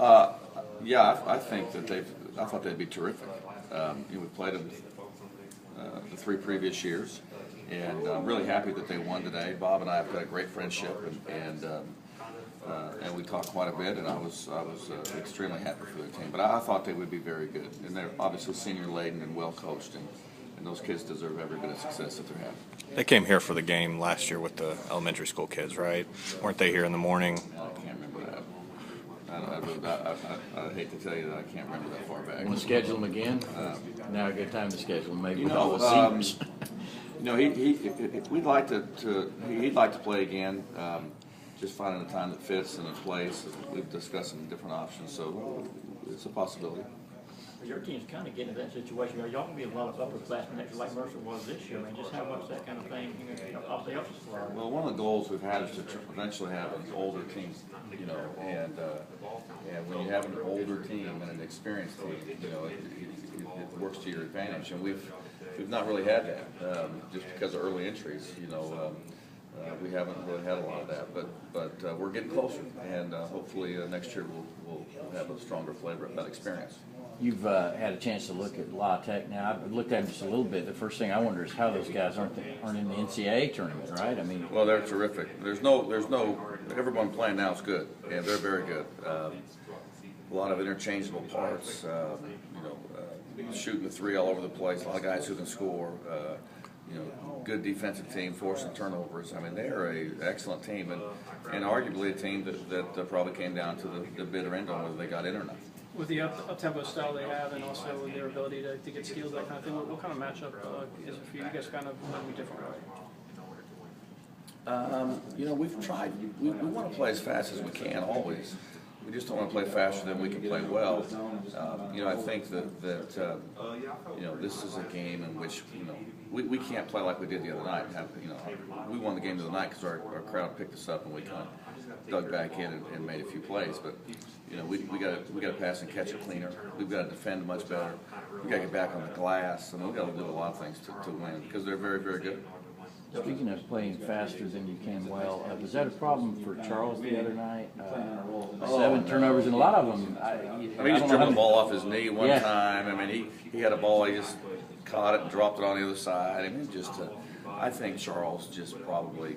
Uh, yeah, I think that I thought they'd be terrific. We played them the 3 previous years, and I'm really happy that they won today. Bob and I have got a great friendship, and we talked quite a bit, and I was extremely happy for their team. But I thought they would be very good, and they're obviously senior laden and well coached, and those kids deserve every bit of success that they're having. They came here for the game last year with the elementary school kids, right? Weren't they here in the morning? I can't remember that. I hate to tell you that I can't remember that far back. Want to schedule them again? Now a good time to schedule them, maybe with know, all the seats. We'd like he'd like to play again. Just finding a time that fits and a place. We've discussed some different options, so it's a possibility. Your team's kind of getting to that situation. Y'all can be a lot of upperclassmen next year like Mercer was this year. I mean, just how much that kind of thing off the upper slide. Well, one of the goals we've had is to eventually have an older team, and when you have an older team and an experienced team, it works to your advantage. And we've not really had that just because of early entries. We haven't really had a lot of that, but we're getting closer, and hopefully next year we'll have a stronger flavor of that experience. You've had a chance to look at Louisiana Tech now. I've looked at them just a little bit. The first thing I wonder is how those guys aren't in the NCAA tournament, right? I mean, well, they're terrific. There's no everyone playing now is good, and they're very good. A lot of interchangeable parts. Shooting the 3 all over the place. A lot of guys who can score. Good defensive team, forcing turnovers. I mean, they are an excellent team, and arguably a team that probably came down to the bitter end on whether they got in or not. With the up-tempo style they have, and also with their ability to get steals, that kind of thing, what kind of matchup is it for you? You guys kind of want to be different, right? We've tried. We want to play as fast as we can always. We just don't want to play faster than we can play well. I think that this is a game in which we can't play like we did the other night. We won the game the other night because our crowd picked us up and we kind of dug back in and made a few plays. But we got to pass and catch it cleaner. We've got to defend much better. We got to get back on the glass, and we've got to do a lot of things to win because they're very, very good. Speaking of playing faster than you can well, was that a problem for Charles the other night? 7 turnovers, and a lot of them. He just dribbled the ball off his knee one time. I mean, he had a ball, he just caught it and dropped it on the other side. I mean, I think Charles just probably,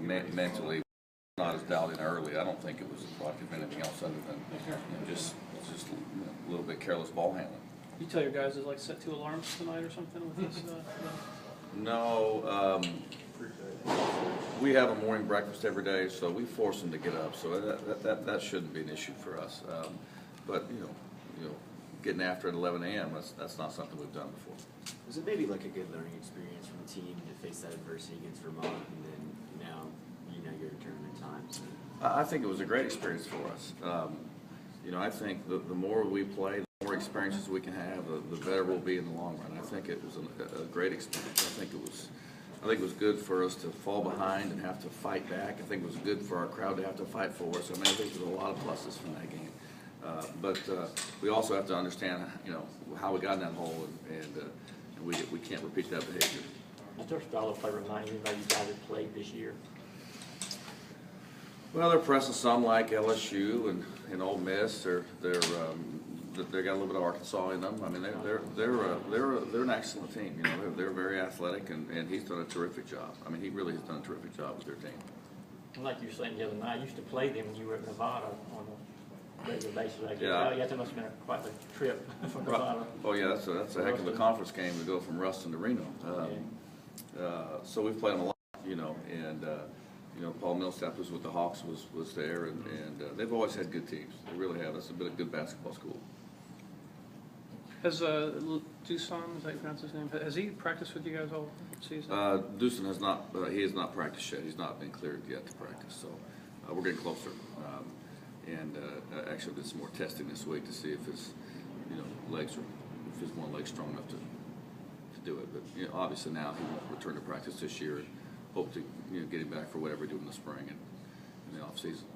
mentally not as dialed in early. I don't think it was a product of anything else other than just a little bit careless ball handling. You tell your guys to set 2 alarms tonight or something with this? No, we have a morning breakfast every day, so we force them to get up. So that shouldn't be an issue for us. But getting after it at 11 a.m. that's not something we've done before. Was it maybe like a good learning experience for the team to face that adversity against Vermont, and then now you're in tournament times? I think it was a great experience for us. I think the more we play, the more experiences we can have, the better we'll be in the long run. I think it was a great experience. I think it was good for us to fall behind and have to fight back. I think it was good for our crowd to have to fight for us. I mean, I think there's a lot of pluses from that game. But we also have to understand, how we got in that hole, and we can't repeat that behavior. Does their style of play remind you of you guys have played this year? Well, they're pressing some like LSU and Ole Miss. They got a little bit of Arkansas in them. I mean, they're an excellent team. They're very athletic, and he's done a terrific job. I mean, he really has done a terrific job with their team. And like you were saying the other night, I used to play them when you were at Nevada on a regular basis. Yeah, that must have been quite a trip from Nevada. Oh yeah, that's a heck of a conference game to go from Ruston to Reno. So we've played them a lot, and Paul Millsap was with the Hawks was there, and they've always had good teams. They really have. That's a bit of good basketball school. Has Dusan, is that you pronounce his name? Has he practiced with you guys all season? Dusan has not. He has not practiced yet. He's not been cleared yet to practice. So we're getting closer. Actually did some more testing this week to see if his legs if his one leg's strong enough to do it. But obviously now he will return to practice this year, and hope to get him back for whatever we do in the spring and in the off season.